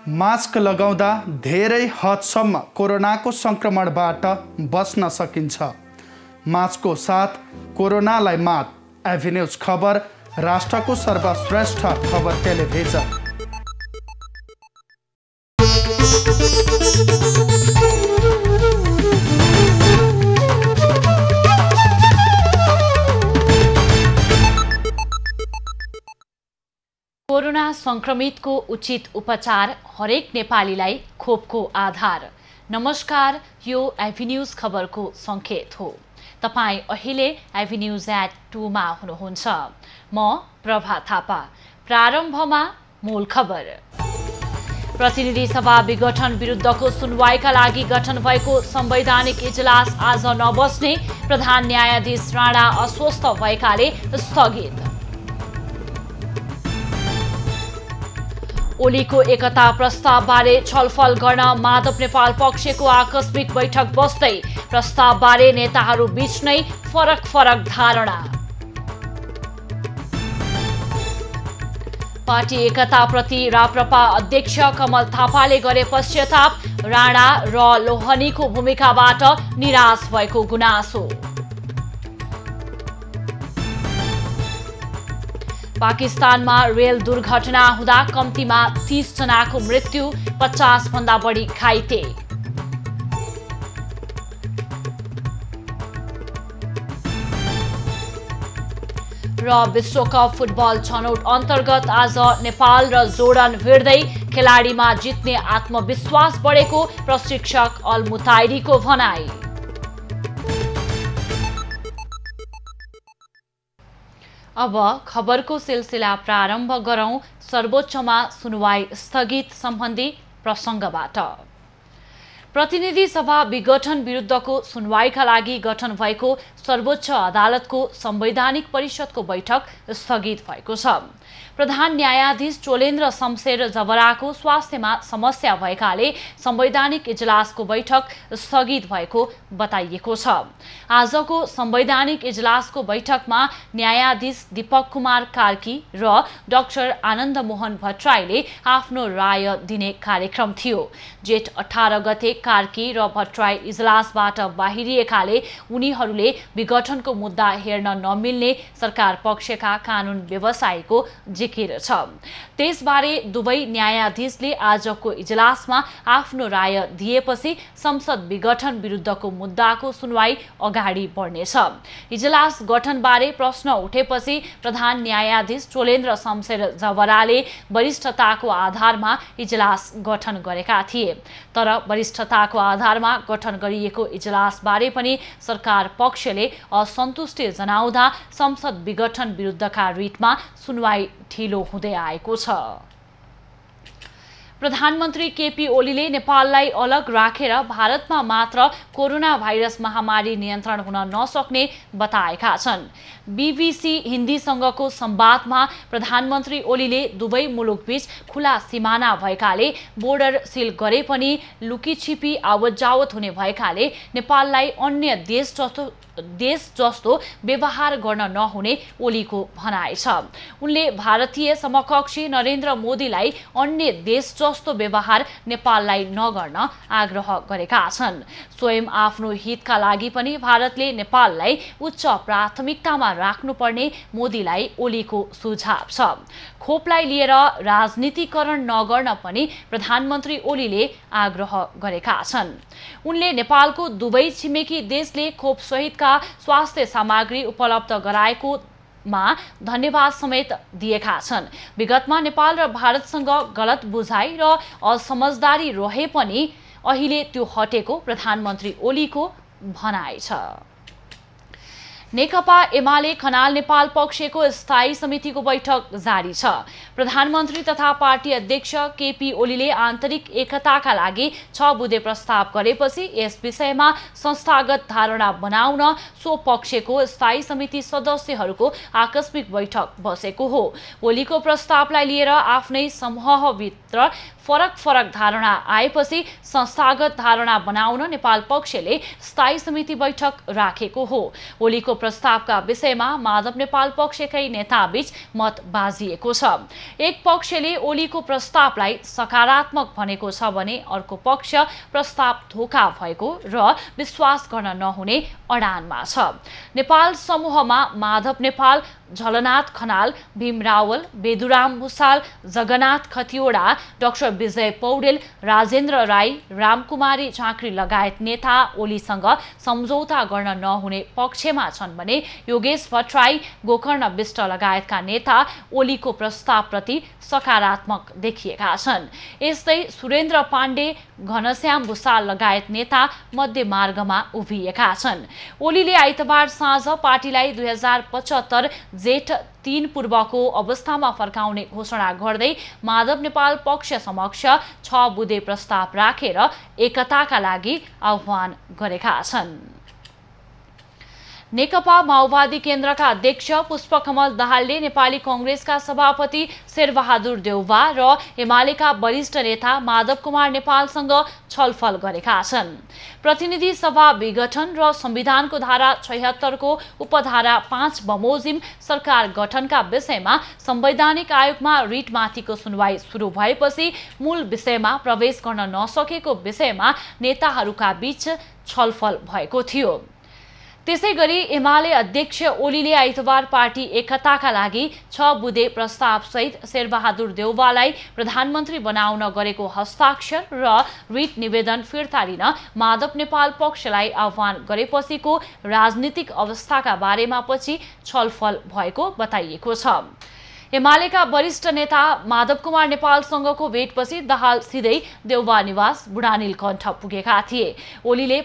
Mask लगाउँदा धेरै हदसम्म कोरोनाको संक्रमणबाट बच्न सकिन्छ। मास्कको साथ कोरोनालाई मात। एभी न्यूज खबर, राष्ट्रको सर्वश्रेष्ठ खबर टेलिभिजन। कोरोना संक्रमितको उचित उपचार हरेक नेपालीलाई खोपको आधार। नमस्कार, यो एभी न्यूज खबरको संकेत हो। तपाई अहिले एभी न्यूज @2 मा हुनुहुन्छ। म प्रभा थापा। प्रारम्भमा मूल खबर। प्रतिनिधि सभा विघटन विरुद्धको सुनवाईका लागि गठन भएको संवैधानिक इजलास आज नबस्ने, प्रधान न्यायाधीश राणा अस्वस्थ भएकाले स्थगित। ओलीको एकता प्रस्तावबारे छलफल गर्न माधव नेपाल पक्षको आकस्मिक बैठक बस्दै, प्रस्तावबारे नेताहरू बीच नै फरक धारणा। पार्टी एकताप्रति राप्रपा अध्यक्ष कमल थापाले गरे पश्चाताप, राणा र लोहनीको भूमिकाबाट निराश भएको गुनासो। पाकिस्तानमा रेल दुर्घटना हुँदा कम्तीमा 30 जनाको मृत्यु, 50 भन्दा बढी घाइते। र विश्वकप फुटबल छनौट अन्तर्गत आज नेपाल र जोर्डन भिड्दै, खेलाडीमा जित्ने आत्मविश्वास बढेको प्रशिक्षक अल मुताइरीको भनाई। अब खबरको सिलसिला प्रारम्भ गरौं सर्वोच्चमा सुनवाई स्थगित सम्बन्धी प्रसङ्गबाट। प्रतिनिधि सभा विघटन विरुद्धको सुनवाईका लागि गठन भएको सर्वोच्च अदालतको संवैधानिक परिषदको बैठक स्थगित भएको छ। प्रधान न्यायाधीश चोलेन्द्र शमशेर जबराको स्वास्थ्यमा समस्या भएकाले संवैधानिक इजलासको बैठक स्थगित भएको बताइएको छ। आजको संवैधानिक इजलासको बैठकमा न्यायाधीश दीपक कुमार कार्की र डाक्टर आनन्द मोहन भट्टराईले आफ्नो राय दिने कार्यक्रम थियो। जेठ 18 गते कार्की र भट्टराई इजलासबाट बाहिरिएकाले उनीहरूले विघटनको मुद्दा हेर्न नमिल्ने सरकार पक्षका कानून व्यवसायीको जिकिर छ। त्यसबारे दुवै न्यायाधीशले आजको इजलासमा आफ्नो राय दिएपछि संसद विघटन विरुद्धको मुद्दाको सुनवाई अगाडि बढ्नेछ। इजलास गठनबारे प्रश्न उठेपछि प्रधान न्यायाधीश चोलेन्द्र शमशेर जबराले वरिष्ठताको आधारमा इजलास गठन गरेका थिए। तर वरिष्ठताको आधारमा गठन गरिएको इजलासबारे पनि सरकार पक्षले असन्तुष्टि जनाउँदा संसद विघटन विरुद्धका रिटमा सुनवाई ढिलो हुँदै आएको छ। प्रधानमन्त्री केपी ओलीले नेपाललाई अलग राखेर भारतमा मात्र कोरोना भाइरस महामारी नियन्त्रण हुन नसक्ने बताएका छन्। बीबीसी हिन्दीसँगको संवादमा प्रधानमन्त्री ओलीले दुवै मुलुकबीच खुला सिमाना भएकाले बोर्डर सिल गरे पनि लुकीछिपी आवतजावत हुने भएकाले नेपाललाई अन्य देश जस्तो व्यवहार गर्न नहुने ओलीको भनाइ छ। उनले भारतीय समकक्षी नरेन्द्र मोदीलाई अन्य देश जस्तो व्यवहार नेपाललाई नगर्न आग्रह गरेका छन्। स्वयं आफ्नो हितका लागि पनि भारतले नेपाललाई उच्च प्राथमिकतामा राख्नुपर्ने मोदीलाई ओलीको सुझाव छ। खोपलाई लिएर राजनीतिकरण नगर्न पनि प्रधानमन्त्री ओलीले आग्रह गरेका छन्। उनले नेपालको दुवै छिमेकी देशले खोप सहितका स्वास्थ्य सामग्री उपलब्ध गराएकोमा धन्यवाद समेत दिएका छन्। विगतमा नेपाल र भारतसँग गलत बुझाइ र असमझदारी रहे पनि अहिले त्यो हटेको प्रधानमन्त्री ओलीको भनाइ छ। नेकपा एमाले खनाल नेपाल पक्षको स्थायी समितिको बैठक जारी छ। प्रधानमन्त्री तथा पार्टी अध्यक्ष केपी ओलीले आन्तरिक एकताका लागि 6 बुँदे प्रस्ताव गरेपछि यस विषयमा संस्थागत धारणा बनाउन सो पक्षको स्थायी समिति सदस्यहरूको आकस्मिक बैठक बसेको हो। ओलीको प्रस्तावलाई लिएर आफ्नै समूहभित्र फरक धारणा आएपछि संस्थागत धारणा बनाउन नेपाल पक्षले स्थायी समिति बैठक राखेको हो। ओलीको प्रस्तावका विषयमा माधव नेपाल पक्षकै नेताबीच मत बाजिएको छ। एक पक्षले ओलीको प्रस्तावलाई सकारात्मक भनेको छ भने अर्को पक्ष प्रस्ताव धोका भएको र विश्वास गर्न नहुने अडानमा छ। नेपाल समूहमा माधव नेपाल, झलनाथ खनाल, भीम रावल, बेदुराम भुसाल, जगन्नाथ खतिवडा, डाक्टर विजय पौडेल, राजेन्द्र राई, रामकुमारी झाँक्री लगायत नेता ओलीसँग सम्झौता गर्न नहुने पक्षमा छन् भने योगेश भट्टराई, गोकर्ण विष्ट लगायतका नेता ओलीको प्रस्तावप्रति सकारात्मक देखिएका छन्। यस्तै सुरेन्द्र पाण्डे, घनश्याम भुसाल लगायत नेता मध्यमार्गमा उभिएका छन्। ओलीले आइतबार साँझ पार्टीलाई 2075 जेठ 3 पूर्वको अवस्थामा फर्काउने घोषणा गर्दै माधव नेपाल पक्ष समक्ष 6 बुँदे प्रस्ताव राखेर एकताका लागि आह्वान गरेका छन्। नेकपा माओवादी केन्द्रका अध्यक्ष पुष्पकमल दाहालले नेपाली कांग्रेसका सभापति शेरबहादुर देउवा र एमालेका वरिष्ठ नेता माधव कुमार नेपालसँग छलफल गरेका छन्। प्रतिनिधि सभा विघटन र संविधानको धारा 76 को उपधारा 5 बमोजिम सरकार गठनका विषयमा संवैधानिक आयोगमा रिटमाथिको सुनवाई सुरु भएपछि मूल विषयमा प्रवेश गर्न नसकेको विषयमा नेताहरूका बीच छलफल भएको थियो। त्यसैगरी एमाले अध्यक्ष ओलीले आइतबार पार्टी एकताका लागि 6 बुँदे प्रस्तावसहित शेरबहादुर देउवालाई प्रधानमन्त्री बनाउन गरेको हस्ताक्षर र रिट निवेदन फिर्ता लिन माधव नेपाल पक्षलाई आह्वान गरेपछिको राजनीतिक अवस्थाका बारेमा पछि छलफल भएको बताइएको छ। एमालेका वरिष्ठ नेता माधव कुमार नेपालसँगको भेटपछि दाहाल सिधै देउवा निवास बुढानील कण्ठ पुगेका थिए। ओलीले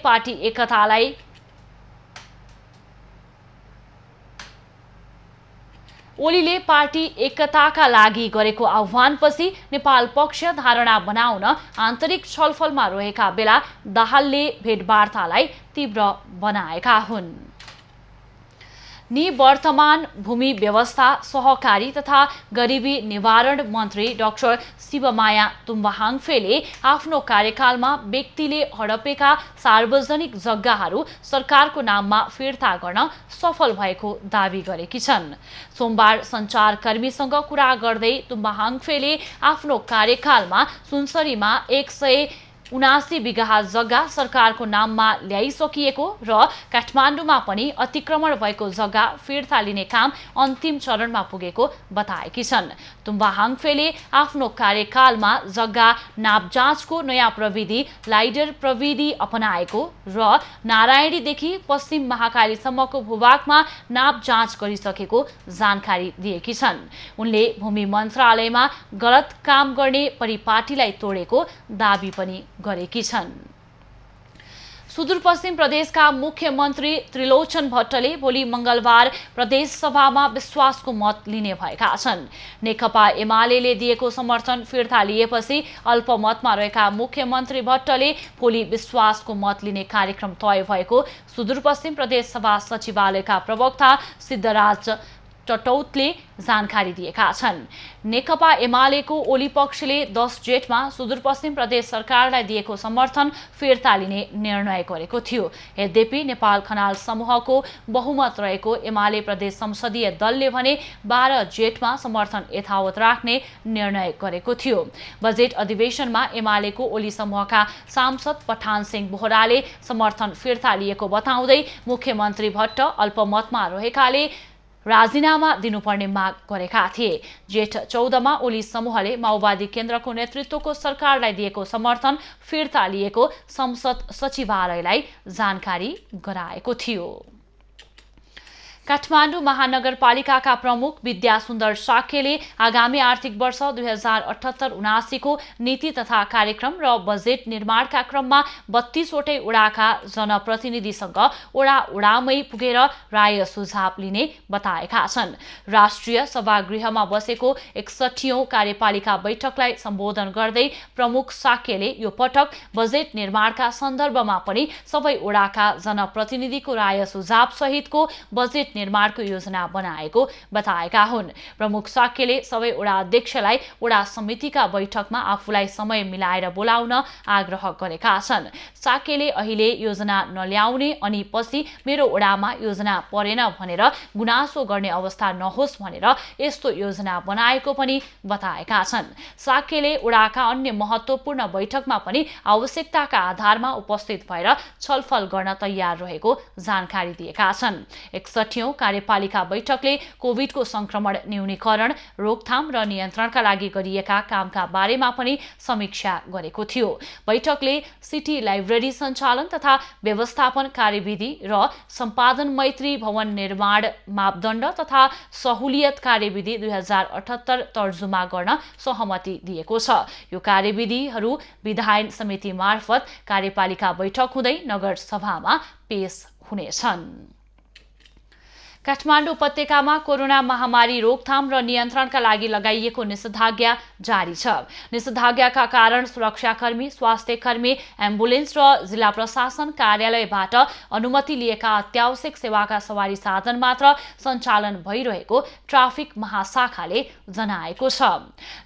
पार्टी एकताका लागि गरेको आह्वानपछि नेपाल पक्ष धारणा बनाउन आन्तरिक छलफलमा रहेका बेला दाहालले भेटवार्तालाई तीव्र बनाएका हुन्। निवर्तमान भूमि व्यवस्था, सहकारी तथा गरिबी निवारण मन्त्री डाक्टर शिवमाया तुम्बाहाङफेले आफ्नो कार्यकालमा व्यक्तिले हडपेका सार्वजनिक जग्गाहरू सरकारको नाममा फिर्ता गर्न सफल भएको दावी गरेकी छन्। सोमबार सञ्चारकर्मीसँग कुरा गर्दै तुम्बाहाङफेले आफ्नो कार्यकालमा सुनसरीमा 179 बिघा जग्गा सरकारको नाममा ल्याइसकिएको र काठमाडौँमा पनि अतिक्रमण भएको जग्गा फिर्ता लिने काम अन्तिम चरणमा पुगेको बताएकी छन्। तुम्बाहाङफेले आफ्नो कार्यकालमा जग्गा नापजाँचको नयाँ प्रविधि लाइडर प्रविधि अपनाएको र नारायणीदेखि पश्चिम महाकालीसम्मको भूभागमा नापजाँच गरिसकेको जानकारी दिएकी छन्। उनले भूमि मन्त्रालयमा गलत काम गर्ने परिपाटीलाई तोडेको दावी पनि गरेकी छन्। सुदूरपश्चिम प्रदेशका मुख्यमन्त्री त्रिलोचन भट्टले भोलि मंगलबार प्रदेश सभामा विश्वासको मत लिने भएका छन्। नेकपा एमालेले दिएको समर्थन फिर्ता लिएपछि अल्पमतमा रहेका मुख्यमन्त्री भट्टले भोलि विश्वासको मत लिने कार्यक्रम तय भएको सुदूरपश्चिम प्रदेश सभा सचिवालयका प्रवक्ता सिद्धराज टटौतले जानकारी दिएका छन्। नेकपा एमालेको ओली पक्षले 10 जेठमा सुदूरपश्चिम प्रदेश सरकारलाई दिएको समर्थन फिर्ता लिने निर्णय गरेको थियो। यद्यपि नेपाल खनाल समूहको बहुमत रहेको एमाले प्रदेश संसदीय दलले भने 12 जेठमा समर्थन यथावत राख्ने निर्णय गरेको थियो। बजेट अधिवेशनमा एमालेको ओली समूहका सांसद पठान सिंह बोहराले समर्थन फिर्ता लिएको बताउँदै मुख्यमन्त्री भट्ट अल्पमतमा रहेकाले राजीनामा दिनुपर्ने माग गरेका थिए। जेठ 14 मा ओली समूहले माओवादी केन्द्रको नेतृत्वको सरकारलाई दिएको समर्थन फिर्ता लिएको संसद सचिवालयलाई जानकारी गराएको थियो। काठमाडौँ महानगरपालिकाका प्रमुख विद्या सुन्दर साक्यले आगामी आर्थिक वर्ष 2078-79 को नीति तथा कार्यक्रम र बजेट निर्माणका क्रममा 32 वटै वडाका जनप्रतिनिधिसँग वडामै पुगेर राय सुझाव लिने बताएका छन्। राष्ट्रिय सभागृहमा बसेको 61औं कार्यपालिका बैठकलाई सम्बोधन गर्दै प्रमुख साक्यले यो पटक बजेट निर्माणका सन्दर्भमा पनि सबै वडाका जनप्रतिनिधिको राय सुझाव सहितको बजेट समेत निर्माणको योजना बनाएको बताएका हुन्। प्रमुख शाक्यले सबै वडा अध्यक्षलाई वडा समितिका बैठकमा आफूलाई समय मिलाएर बोलाउन आग्रह गरेका छन्। शाक्यले अहिले योजना नल्याउने अनि पछि मेरो वडामा योजना परेन भनेर गुनासो गर्ने अवस्था नहोस् भनेर यस्तो योजना बनाएको पनि बताएका छन्। शाक्यले वडाका अन्य महत्त्वपूर्ण बैठकमा पनि आवश्यकताका आधारमा उपस्थित भएर छलफल गर्न तयार रहेको जानकारी दिएका छन्। 61औं कार्यपालिका बैठकले कोभिडको संक्रमण न्यूनीकरण, रोकथाम र नियन्त्रणका लागि गरिएका कामका बारेमा पनि समीक्षा गरेको थियो। बैठकले सिटी लाइब्रेरी सञ्चालन तथा व्यवस्थापन कार्यविधि र सम्पादन मैत्री भवन निर्माण मापदण्ड तथा सहुलियत कार्यविधि 2078 तर्जुमा गर्न सहमति दिएको छ। यो कार्यविधिहरू विधायन समिति मार्फत कार्यपालिका बैठक हुँदै नगर सभामा पेश हुनेछन्। काठमाडौँ उपत्यकामा कोरोना महामारी रोकथाम र नियन्त्रणका लागि लगाइएको निषेधाज्ञा जारी छ। निषेधाज्ञाका कारण सुरक्षाकर्मी, स्वास्थ्यकर्मी, एम्बुलेन्स र जिल्ला प्रशासन कार्यालयबाट अनुमति लिएका अत्यावश्यक सेवाका सवारी साधन मात्र सञ्चालन भइरहेको ट्राफिक महाशाखाले जनाएको छ।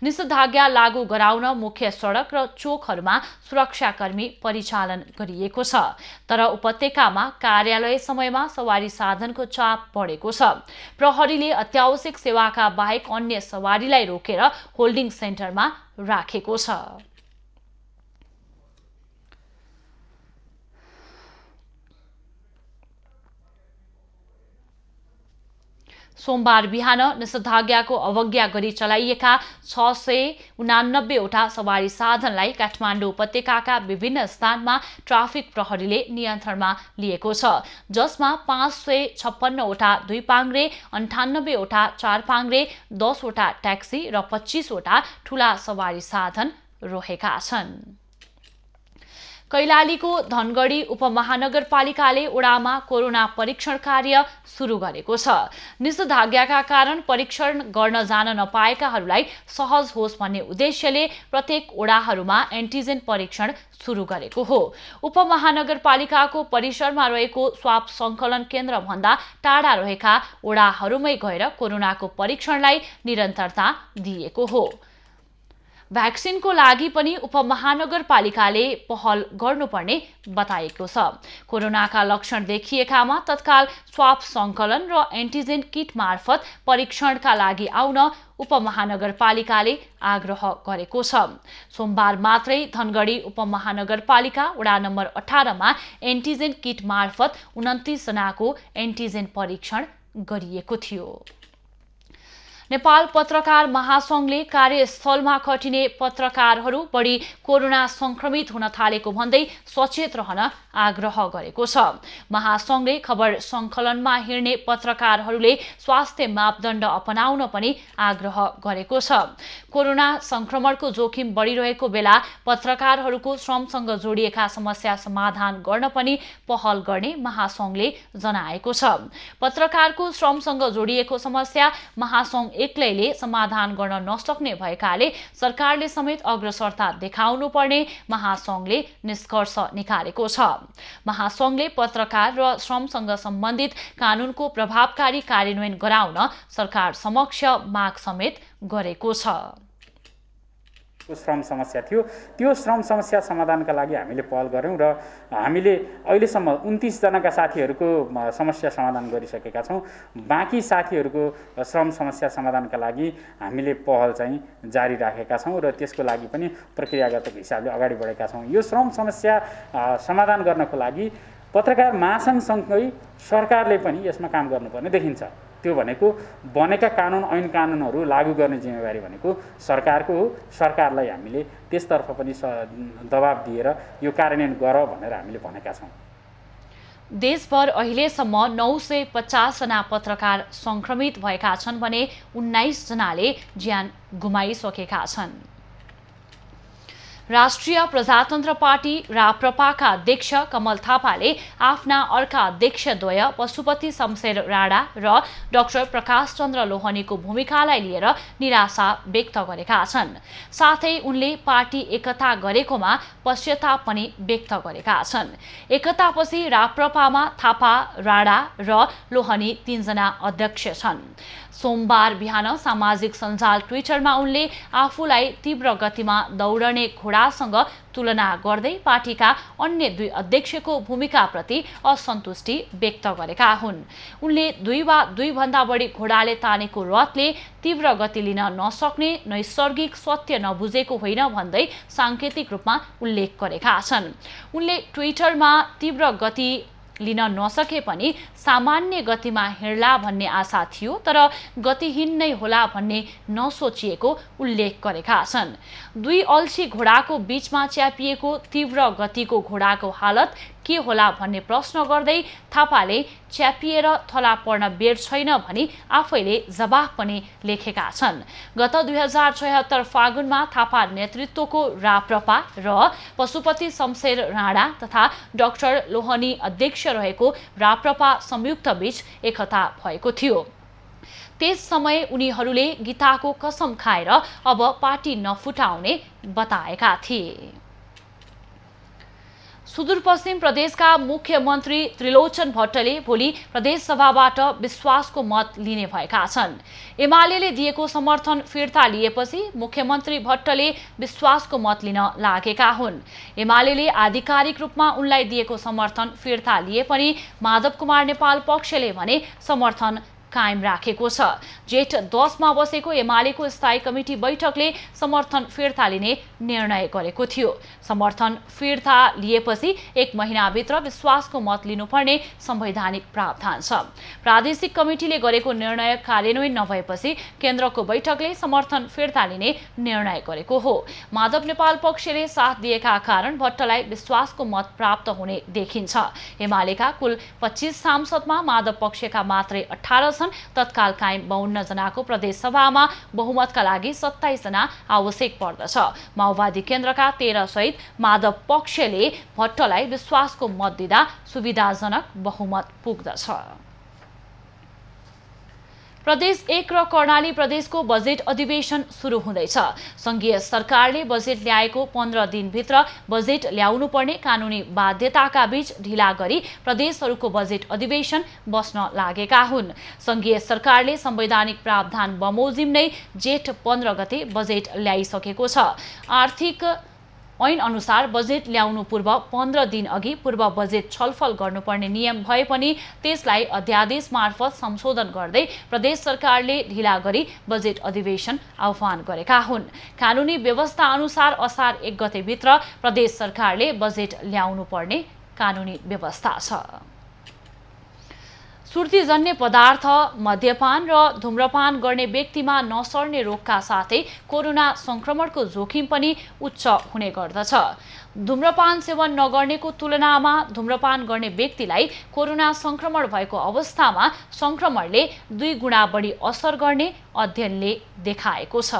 निषेधाज्ञा लागू गराउन मुख्य सडक र चोकहरूमा सुरक्षाकर्मी परिचालन गरिएको छ। तर उपत्यकामा कार्यालय समयमा सवारी साधनको चाप बढेको छ। प्रहरीले अत्यावश्यक सेवाका बाहेक अन्य सवारीलाई रोकेर होल्डिङ सेन्टरमा राखेको छ। सोमबार बिहान निषेधाज्ञाको अवज्ञा गरी चलाइएका 689 वटा सवारी साधनलाई काठमाडौँ उपत्यकाका विभिन्न स्थानमा ट्राफिक प्रहरीले नियन्त्रणमा लिएको छ, जसमा 556 वटा दुई पाङ्ग्रे, 98 वटा चार पाङ्ग्रे, 10 वटा ट्याक्सी र 25 वटा ठूला सवारी साधन रहेका छन्। कैलालीको धनगढी उपमहानगरपालिकाले वडामा कोरोना परीक्षण कार्य सुरु गरेको छ। निषेधाज्ञाका कारण परीक्षण गर्न जान नपाएकाहरूलाई सहज होस् भन्ने उद्देश्यले प्रत्येक वडाहरूमा एन्टिजेन परीक्षण सुरु गरेको हो। उपमहानगरपालिकाको परिसरमा रहेको स्वाब संकलन केन्द्र भन्दा टाढा रहेका वडाहरूमै गएर कोरोनाको परीक्षणलाई निरन्तरता दिएको हो। भ्याक्सिनको लागि पनि उपमहानगरपालिकाले पहल गर्नुपर्ने बताएको छ। कोरोनाका लक्षण देखिएकामा तत्काल स्वाब संकलन र एन्टिजेन किट मार्फत परीक्षणका लागि आउन उपमहानगरपालिकाले आग्रह गरेको छ। सोमबार मात्रै धनगढी उपमहानगरपालिका वडा नम्बर 18 मा एन्टिजेन किट मार्फत 29 जनाको एन्टिजेन परीक्षण गरिएको थियो। नेपाल पत्रकार महासंघले कार्यस्थलमा खटिने पत्रकारहरू बढी कोरोना संक्रमित हुन थालेको भन्दै सचेत रहन आग्रह गरेको छ। महासंघले खबर संकलनमा हिँड्ने पत्रकारहरूले स्वास्थ्य मापदण्ड अपनाउन पनि आग्रह गरेको छ। कोरोना संक्रमणको जोखिम बढिरहेको बेला पत्रकारहरूको श्रमसँग जोडिएका समस्या समाधान गर्न पनि पहल गर्ने महासंघले जनाएको छ। पत्रकारको श्रमसँग जोडिएको समस्या महासंघ एक्लैले समाधान गर्न नसक्ने भएकाले सरकारले समेत अग्रसरता देखाउनु पर्ने महासंघले निष्कर्ष निकालेको छ। महासंघले पत्रकार र श्रमसँग सम्बन्धित कानूनको प्रभावकारी कार्यान्वयन गराउन सरकार समक्ष माग समेत गरेको छ। श्रम समस्या थियो, त्यो श्रम समस्या समाधानका लागि हामीले पहल गऱ्यौँ र हामीले अहिलेसम्म 29 जनाका साथीहरूको समस्या समाधान गरिसकेका छौँ। बाँकी साथीहरूको श्रम समस्या समाधानका लागि हामीले पहल चाहिँ जारी राखेका छौँ र त्यसको लागि पनि प्रक्रियागत हिसाबले अगाडि बढेका छौँ। यो श्रम समस्या समाधान गर्नको लागि पत्रकार महासंघसँगै सरकारले पनि यसमा काम गर्नुपर्ने देखिन्छ। त्यो भनेको बनेका कानुन ऐन कानुनहरू लागू गर्ने जिम्मेवारी भनेको सरकारको हो। सरकारलाई हामीले त्यसतर्फ पनि दबाब दिएर यो कार्यान्वयन गर भनेर हामीले भनेका छौँ। देशभर अहिलेसम्म 950 जना पत्रकार संक्रमित भएका छन् भने 19 जनाले ज्यान गुमाइसकेका छन्। राष्ट्रिय प्रजातन्त्र पार्टी राप्रपाका अध्यक्ष कमल थापाले आफ्ना अर्का अध्यक्षद्वय पशुपति शमशेर राणा र डाक्टर प्रकाश चन्द्र लोहनीको भूमिकालाई लिएर निराशा व्यक्त गरेका छन्। साथै उनले पार्टी एकता गरेकोमा पश्चाताप पनि व्यक्त गरेका छन्। एकतापछि राप्रपामा थापा, राणा र लोहनी 3 जना अध्यक्ष छन्। सोमबार बिहान सामाजिक सञ्जाल ट्विटरमा उनले आफूलाई तीव्र गतिमा दौडने घोडासँग तुलना गर्दै पार्टीका अन्य 2 अध्यक्षको भूमिकाप्रति असन्तुष्टि व्यक्त गरेका हुन्। उनले 2 वा 2 भन्दा बढी घोडाले तानेको रथले तीव्र गति लिन नसक्ने नैसर्गिक सत्य नबुझेको होइन भन्दै सांकेतिक रूपमा उल्लेख गरेका छन्। उनले ट्विटरमा तीव्र गति लिन नसके पनि सामान्य गतिमा हिँड्ला भन्ने आशा थियो, तर गतिहीन नै होला भन्ने नसोचिएको उल्लेख गरेका छन्। 2 अल्छी घोडाको बीचमा च्यापिएको तीव्र गतिको घोडाको हालत के होला भन्ने प्रश्न गर्दै थापाले च्यापिएर थला पर्न बेर छैन भनी आफैले जवाफ पनि लेखेका छन्। गत 2076 फागुनमा थापा नेतृत्वको राप्रपा र पशुपति शमशेर राणा तथा डाक्टर लोहनी अध्यक्ष रहेको राप्रपा संयुक्त बीच एकता भएको थियो। त्यस समय उनीहरूले गीताको कसम खाएर अब पार्टी नफुटाउने बताएका थिए। सुदूरपश्चिम प्रदेशका मुख्यमन्त्री त्रिलोचन भट्टले भोलि प्रदेशसभाबाट विश्वासको मत लिने भएका छन्। एमालेले दिएको समर्थन फिर्ता लिएपछि मुख्यमन्त्री भट्टले विश्वासको मत लिन लागेका हुन्। एमालेले आधिकारिक रूपमा उनलाई दिएको समर्थन फिर्ता लिए पनि माधव कुमार नेपाल पक्षले भने समर्थन कायम राखेको छ। जेठ 10 मा बसेको एमालेको स्थायी कमिटी बैठकले समर्थन फिर्ता लिने निर्णय गरेको थियो। समर्थन फिर्ता लिएपछि 1 महिनाभित्र विश्वासको मत लिनुपर्ने संवैधानिक प्रावधान छ। प्रादेशिक कमिटीले गरेको निर्णय कार्यान्वयन नभएपछि केन्द्रको बैठकले समर्थन फिर्ता लिने निर्णय गरेको हो। माधव नेपाल पक्षले साथ दिएका कारण भट्टलाई विश्वासको मत प्राप्त हुने देखिन्छ। एमालेका कुल 25 सांसदमा माधव पक्षका मात्रै 18 छन्। तत्काल कायम 52 जनाको प्रदेश सभामा बहुमतका लागि 27 जना आवश्यक पर्दछ। माओवादी केन्द्रका 13 सहित माधव पक्षले भट्टलाई विश्वासको मत दिँदा सुविधाजनक बहुमत पुग्दछ। प्रदेश 1 र कर्णाली प्रदेशको बजेट अधिवेशन सुरु हुँदैछ। संघीय सरकारले बजेट ल्याएको 15 दिनभित्र बजेट ल्याउनु पर्ने कानुनी बाध्यताका बीच ढिला गरी प्रदेशहरूको बजेट अधिवेशन बस्न लागेका हुन्। संघीय सरकारले संवैधानिक प्रावधान बमोजिम नै जेठ 15 गते बजेट ल्याइसकेको छ। आर्थिक ऐन अनुसार बजेट ल्याउनु पूर्व 15 दिन अघि पूर्व बजेट छलफल गर्नुपर्ने नियम भए पनि त्यसलाई अध्यादेश मार्फत संशोधन गर्दै प्रदेश सरकारले ढिला गरी बजेट अधिवेशन आह्वान गरेका हुन्। कानुनी व्यवस्था अनुसार असार 1 गतेभित्र प्रदेश सरकारले बजेट ल्याउनु पर्ने कानुनी व्यवस्था छ। सुर्तीजन्य पदार्थ, मद्यपान र धूम्रपान गर्ने व्यक्तिमा नसर्ने रोगका साथै कोरोना संक्रमणको जोखिम पनि उच्च हुने गर्दछ। धूम्रपान सेवन नगर्नेको तुलनामा धूम्रपान गर्ने व्यक्तिलाई कोरोना संक्रमण भएको अवस्थामा संक्रमणले 2 गुणा बढी असर गर्ने अध्ययनले देखाएको छ।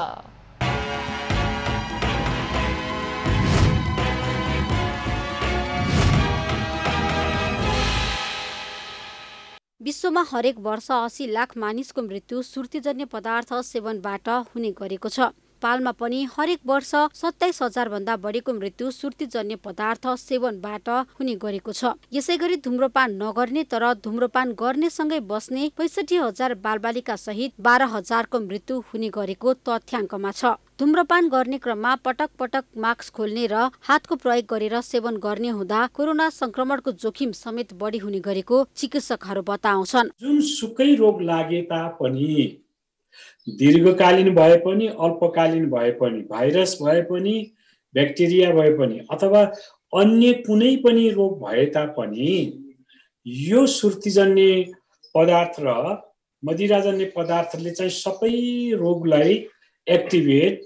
विश्वमा हरेक वर्ष 80 लाख मानिसको मृत्यु सुर्तीजन्य पदार्थ सेवनबाट हुने गरेको छ। नेपालमा पनि हरेक वर्ष 27,000 भन्दा बढीको मृत्यु सुर्तीजन्य पदार्थ सेवनबाट हुने गरेको छ। यसैगरी धूम्रपान नगर्ने तर धूम्रपान गर्नेसँगै बस्ने 65,000 बालबालिका सहित 12,000 को मृत्यु हुने गरेको तथ्याङ्कमा छ। धूम्रपान गर्ने क्रममा पटक पटक मास्क खोल्ने र हातको प्रयोग गरेर सेवन गर्ने हुँदा कोरोना संक्रमणको जोखिम समेत बढी हुने गरेको चिकित्सकहरू बताउँछन्। जुन सुकै रोग लागे तापनि दीर्घकालीन भए पनि अल्पकालीन भए पनि भाइरस भए पनि ब्याक्टेरिया भए पनि अथवा अन्य कुनै पनि रोग भए तापनि यो सुर्तीजन्य पदार्थ र मदिराजन्य पदार्थले चाहिँ सबै रोगलाई एक्टिभेट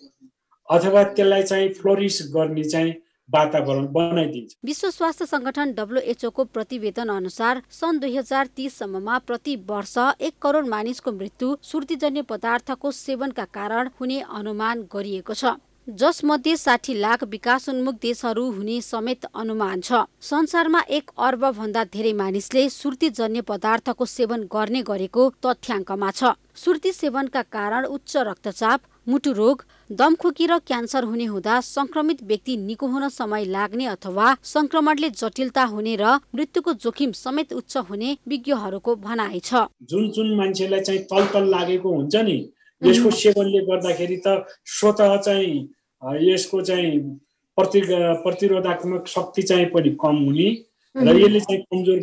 अथवा त्यसलाई चाहिँ फ्लोरिश गर्ने चाहिँ वातावरण बनाइदिन्छ। विश्व स्वास्थ्य संगठन WHO को प्रतिवेदन अनुसार सन् 2030 सम्ममा प्रति वर्ष 1 करोड मानिसको मृत्यु सुर्तीजन्य पदार्थको सेवनका कारण हुने अनुमान गरिएको छ। जसमध्ये 60 लाख विकासोन्मुख देशहरू हुने समेत अनुमान छ। संसारमा 1 अर्ब भन्दा धेरै मानिसले सुर्तीजन्य पदार्थको सेवन गर्ने गरेको तथ्याङ्कमा छ। सुर्ती सेवनका कारण उच्च रक्तचाप, मुटु रोग, दमखोकी र क्यान्सर हुने हुँदा संक्रमित व्यक्ति निको हुन समय लाग्ने अथवा संक्रमणले जटिलता हुने र मृत्युको जोखिम समेत उच्च हुने विज्ञहरूको भनाइ छ। जुन मान्छेलाई चाहिँ तलतल लागेको हुन्छ नि, यसको सेवनले गर्दाखेरि त स्वतः चाहिँ यसको चाहिँ प्रतिरोधात्मक शक्ति चाहिँ पनि कम हुने र यसले चाहिँ कमजोर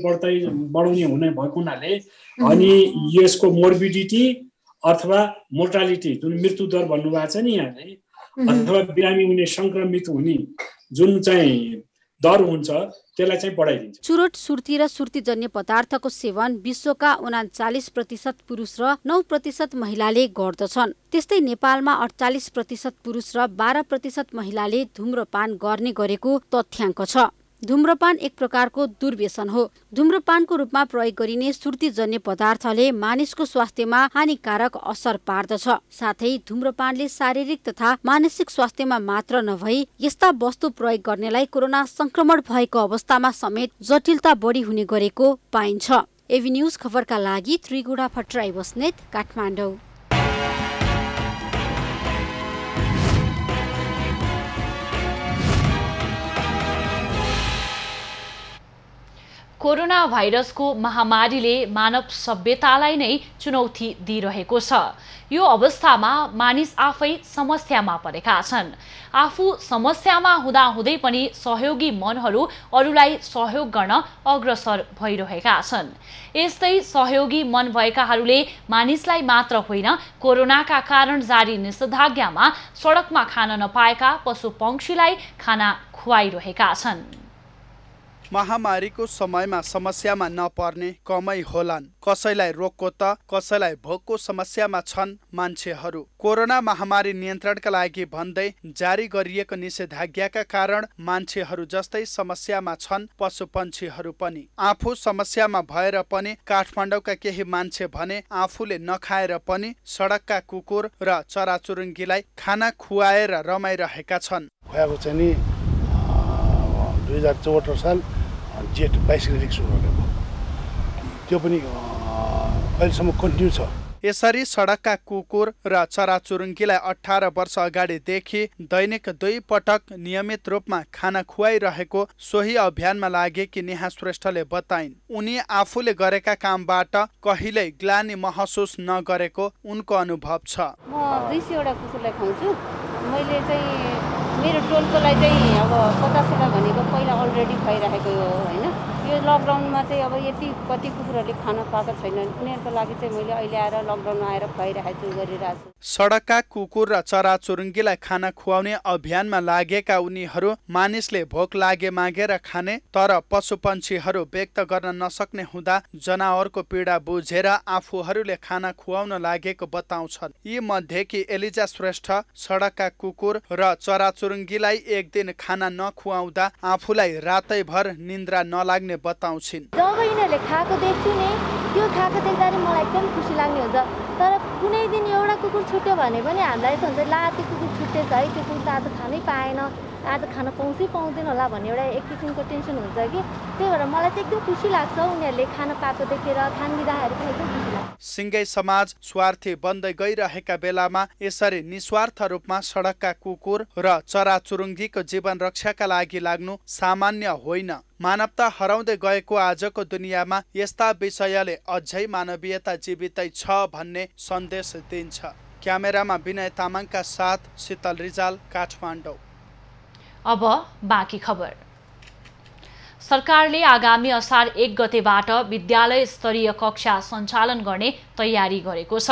बढाउने हुने भएको हुनाले अनि यसको मोर्बिडिटी अथवा मोर्टालिटी जुन मृत्यु दर भन्नुभएको छ नि यहाँले, अथवा बिरामी हुने संक्रमित हुने जुन चाहिँ दर हुन्छ त्यसलाई चाहिँ बढाइदिन्छ। चुरोट, सुर्ती र सुर्तीजन्य पदार्थको सेवन विश्वका 39% पुरुष र 9% महिलाले गर्दछन्। त्यस्तै नेपालमा 48% पुरुष र 12% महिलाले धूम्रपान गर्ने गरेको तथ्याङ्क छ। धूम्रपान एक प्रकारको दुर्व्यसन हो। धूम्रपानको रूपमा प्रयोग गरिने सुर्तीजन्य पदार्थले मानिसको स्वास्थ्यमा हानिकारक असर पार्दछ। साथै धूम्रपानले शारीरिक तथा मानसिक स्वास्थ्यमा मात्र नभई यस्ता वस्तु प्रयोग गर्नेलाई कोरोना संक्रमण भएको अवस्थामा समेत जटिलता बढी हुने गरेको पाइन्छ। एभी न्यूज खबरका लागि त्रिगुडा भट्टराई बस्नेत, काठमाडौँ। कोरोना भाइरसको महामारीले मानव सभ्यतालाई नै चुनौती दिइरहेको छ। यो अवस्थामा मानिस आफै समस्यामा परेका छन्। आफू समस्यामा हुँदाहुँदै पनि सहयोगी मनहरू अरूलाई सहयोग गर्न अग्रसर भइरहेका छन्। यस्तै सहयोगी मन भएकाहरूले मानिसलाई मात्र होइन, कोरोनाका कारण जारी निषेधाज्ञामा सडकमा खान नपाएका पशु पंक्षीलाई खाना खुवाइरहेका छन्। महामारीको समयमा समस्यामा नपर्ने कमै होलान्। कसैलाई रोगको त कसैलाई भोकको समस्यामा छन् मान्छेहरू। कोरोना महामारी नियन्त्रणका लागि भन्दै जारी गरिएको निषेधाज्ञाका कारण मान्छेहरू जस्तै समस्यामा छन् पशुपन्छीहरू पनि। आफू समस्यामा भएर पनि काठमाडौँका केही मान्छे भने आफूले नखाएर पनि सडकका कुकुर र चराचुरुङ्गीलाई खाना खुवाएर रमाइरहेका छन्। 2074 साल जेठ 22 गते सुरु गरेको त्यो पनि अहिलेसम्म कन्टिन्यू छ। यसरी सडकका कुकुर र चराचुरुङ्गीलाई 18 वर्ष अगाडिदेखि दैनिक 2 पटक नियमित रूपमा खाना खुवाइरहेको सोही अभियानमा लागेकी नेहा श्रेष्ठले बताइन्। उनी आफूले गरेका कामबाट कहिल्यै ग्लानि महसुस नगरेको उनको अनुभव छ। म 200 वटा कुकुरलाई खुवाउँछु। मैले चाहिँ मेरो टोलकोलाई चाहिँ अब 50 वटा भनेको पहिला अलरेडी खुवाइरहेको हो होइन। यो लकडाउनमा चाहिँ अब यति कति कुकुरहरूले खान पाएको छैनन्, उनीहरूको लागि चाहिँ मैले अहिले आएर लकडाउनमा आएर खुवाइरहेको छु, गरिरहेको छु। सडकका कुकुर र चराचुरुङ्गीलाई खाना खुवाउने अभियानमा लागेका उनीहरू मानिसले भोक लागे मागेर खाने तर पशुपन्छीहरू व्यक्त गर्न नसक्ने हुँदा जनावरको पीडा बुझेर आफूहरूले खाना खुवाउन लागेको बताउँछन्। यी मध्येकी एलिजा श्रेष्ठ सडकका कुकुर र चराचुरुङ्गीलाई एक दिन खाना नखुवाउँदा आफूलाई रातैभर निन्द्रा नलाग्ने बताउँछिन्। जब यिनीहरूले खाएको देख्छु नि, त्यो खाएको देख्दा मलाई एकदम खुसी लाग्ने हुन्छ। तर कुनै दिन एउटा कुकुर छुट्यो भने पनि हामीलाई यस्तो हुन्छ, ला त्यो कुकुर छुट्टेछ है, त्यो कुकुर त आज खानै पाएन, आज खान पाउँदैन होला भन्ने एउटा एक किसिमको टेन्सन हुन्छ कि। त्यही भएर मलाई चाहिँ एकदम खुसी लाग्छ उनीहरूले खान पाएको देखेर, खान दिँदाखेरि पनि एकदम खुसी लाग्छ। सिङ्गै समाज स्वार्थी बन्दै गइरहेका बेलामा यसरी निस्वार्थ रूपमा सडकका कुकुर र चराचुरुङ्गीको जीवन रक्षाका लागि लाग्नु सामान्य होइन। मानवता हराउँदै गएको आजको दुनियाँमा यस्ता विषयले अझै मानवीयता जीवितै छ भन्ने सन्देश दिन्छ। क्यामेरामा विनय तामाङका साथ शीतल रिजाल, काठमाडौँ। अब बाँकी खबर। सरकारले आगामी असार 1 गतेबाट विद्यालय स्तरीय कक्षा सञ्चालन गर्ने तयारी गरेको छ।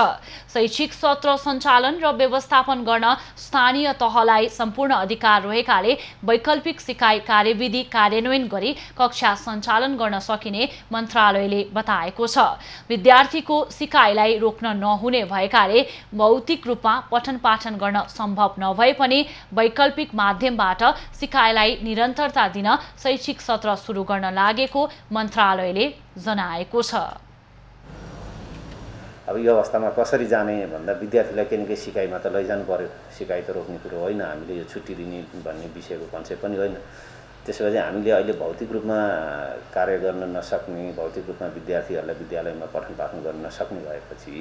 शैक्षिक सत्र सञ्चालन र व्यवस्थापन गर्न स्थानीय तहलाई सम्पूर्ण अधिकार रहेकाले वैकल्पिक सिकाइ कार्यविधि कार्यान्वयन गरी कक्षा सञ्चालन गर्न सकिने मन्त्रालयले बताएको छ। विद्यार्थीको सिकाइलाई रोक्न नहुने भएकाले भौतिक रूपमा पठन पाठन गर्न सम्भव नभए पनि वैकल्पिक माध्यमबाट सिकाइलाई निरन्तरता दिन शैक्षिक सत्र सुरु गर्न लागेको मन्त्रालयले जनाएको छ। अब यो अवस्थामा कसरी जाने भन्दा विद्यार्थीलाई केही न केही सिकाइमा त लैजानु पर्यो। सिकाइ त रोक्ने कुरो होइन, हामीले यो छुट्टी दिने भन्ने विषयको कन्सेप्ट पनि होइन। त्यसपछि हामीले अहिले भौतिक रूपमा कार्य गर्न नसक्ने, भौतिक रूपमा विद्यार्थीहरूलाई विद्यालयमा पठन पाठन गर्न नसक्ने भएपछि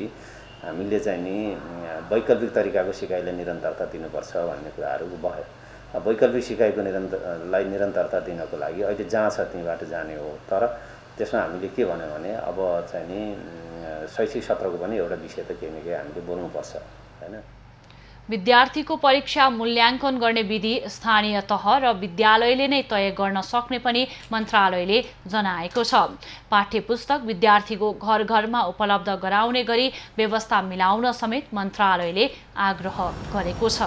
हामीले चाहिँ नि वैकल्पिक तरिकाको सिकाइलाई निरन्तरता दिनुपर्छ भन्ने कुराहरू भयो। वैकल्पिक सिकाइको निरन्तरता दिनको लागि अहिले जहाँ छ त्यहीँबाट जाने हो। तर त्यसमा हामीले के भन्यो भने अब चाहिँ नि शैक्षिक सत्रको पनि एउटा विषय त केही न केही हामीले बोल्नुपर्छ हैन। विद्यार्थीको परीक्षा मूल्याङ्कन गर्ने विधि स्थानीय तह र विद्यालयले नै तय गर्न सक्ने पनि मन्त्रालयले जनाएको छ। पाठ्यपुस्तक विद्यार्थीको घर घरमा उपलब्ध गराउने गरी व्यवस्था मिलाउन समेत मन्त्रालयले आग्रह गरेको छ।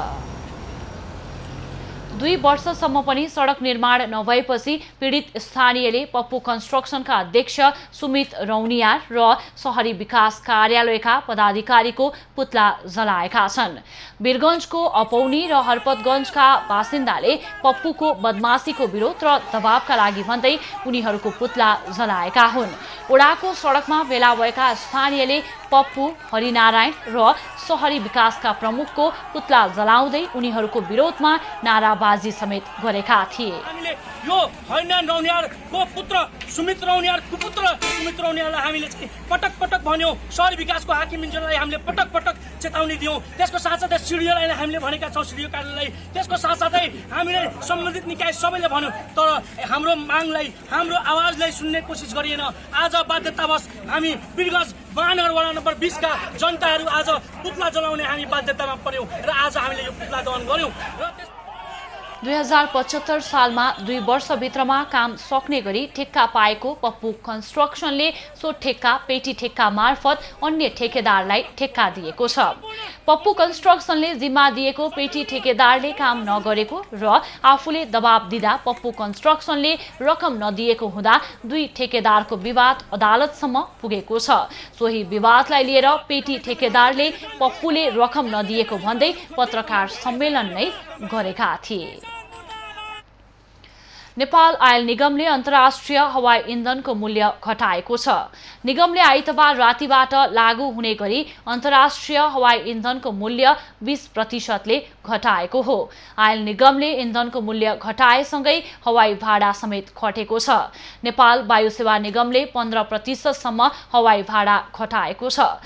2 वर्षसम्म पनि सडक निर्माण नभएपछि पीडित स्थानीयले पप्पू कन्स्ट्रक्सनका अध्यक्ष सुमित रौनियार र शहरी विकास कार्यालयका पदाधिकारीको पुतला जलाएका छन्। वीरगञ्जको अपौनी र हरपतगञ्जका बासिन्दाले पप्पूको बदमाशीको विरोध र दबावका लागि भन्दै उनीहरूको पुतला जलाएका हुन्। ओडाको सडकमा भेला भएका स्थानीयले पप्पू, हरिनारायण र शहरी विकासका प्रमुखको पुतला जलाउँदै उनीहरूको विरोधमा नाराबाजी समेत गरेका थिए। हामीले यो हरिनारायण रौनियारको पुत्र सुमित रौनियार कुपुत्र सुमित रौनियारलाई हामीले पटक पटक भन्यौं। शहरी विकासको हाकिम इन्जिनियरलाई हामीले पटक पटक चेतावनी दियौं। त्यसको साथसाथै सिडिओलाई हामीले भनेका छौं, सिडिओ कार्यालयलाई। त्यसको साथसाथै हामीले सम्बन्धित निकाय सबैले भन्यौं, तर हाम्रो मागलाई, हाम्रो आवाजलाई सुन्ने कोसिस गरिएन। आज बाध्यतावश हामी वीरगञ्ज महानगर वडा नम्बर 20 का जनताहरू आज पुतला जलाउने हामी बाध्यतामा पर्यौं र आज हामीले यो पुतला दहन गर्यौं। 2075 सालमा 2 वर्षभित्रमा काम सक्ने गरी ठेक्का पाएको पप्पू कन्स्ट्रक्सनले सो ठेक्का पेटी ठेक्का मार्फत अन्य ठेकेदारलाई ठेक्का दिएको छ। पप्पू कन्स्ट्रक्सनले जिम्मा दिएको पेटी ठेकेदारले काम नगरेको र आफूले दबाब दिँदा पप्पू कन्स्ट्रक्सनले रकम नदिएको हुँदा 2 ठेकेदारको विवाद अदालतसम्म पुगेको छ। सोही विवादलाई लिएर पेटी ठेकेदारले पप्पूले रकम नदिएको भन्दै पत्रकार सम्मेलन नै गरेका थिए। नेपाल आयल निगमले अन्तर्राष्ट्रिय हवाई इन्धनको मूल्य घटाएको छ। निगमले आइतबार रातिबाट लागू हुने गरी अन्तर्राष्ट्रिय हवाई इन्धनको मूल्य 20% घटाएको हो। आयल निगमले इन्धनको मूल्य घटाएसँगै हवाई भाडा समेत घटेको छ। नेपाल वायु सेवा निगमले 15% सम्म हवाई भाडा घटाएको छ।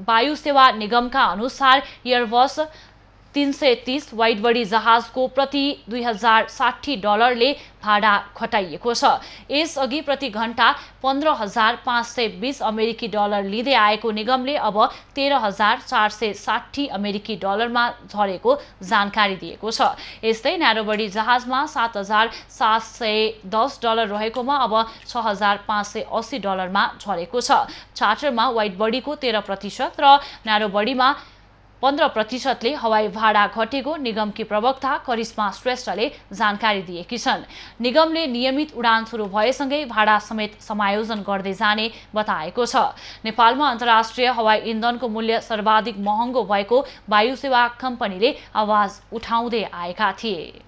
वायु सेवा निगमका अनुसार एयरबस 330 वाइडबडी जहाजको प्रति $2060 भाडा घटाइएको छ। यसअघि प्रति घण्टा $15,520 अमेरिकी लिँदै आएको निगमले अब $13,460 अमेरिकी मा झरेको जानकारी दिएको छ। यस्तै न्यारोबडी जहाजमा $7,710 रहेकोमा अब $6,580 मा झरेको छ। चार्टरमा वाइडबडीको 13% र न्यारोबडीमा 15% हवाई भाडा घटेको निगमकी प्रवक्ता करिश्मा श्रेष्ठले जानकारी दिएकी छन्। निगमले नियमित उडान सुरु भएसँगै भाडा समेत समायोजन गर्दै जाने बताएको छ। नेपालमा अन्तर्राष्ट्रिय हवाई इन्धनको मूल्य सर्वाधिक महँगो भएको वायु सेवा कम्पनीले आवाज उठाउँदै आएका थिए।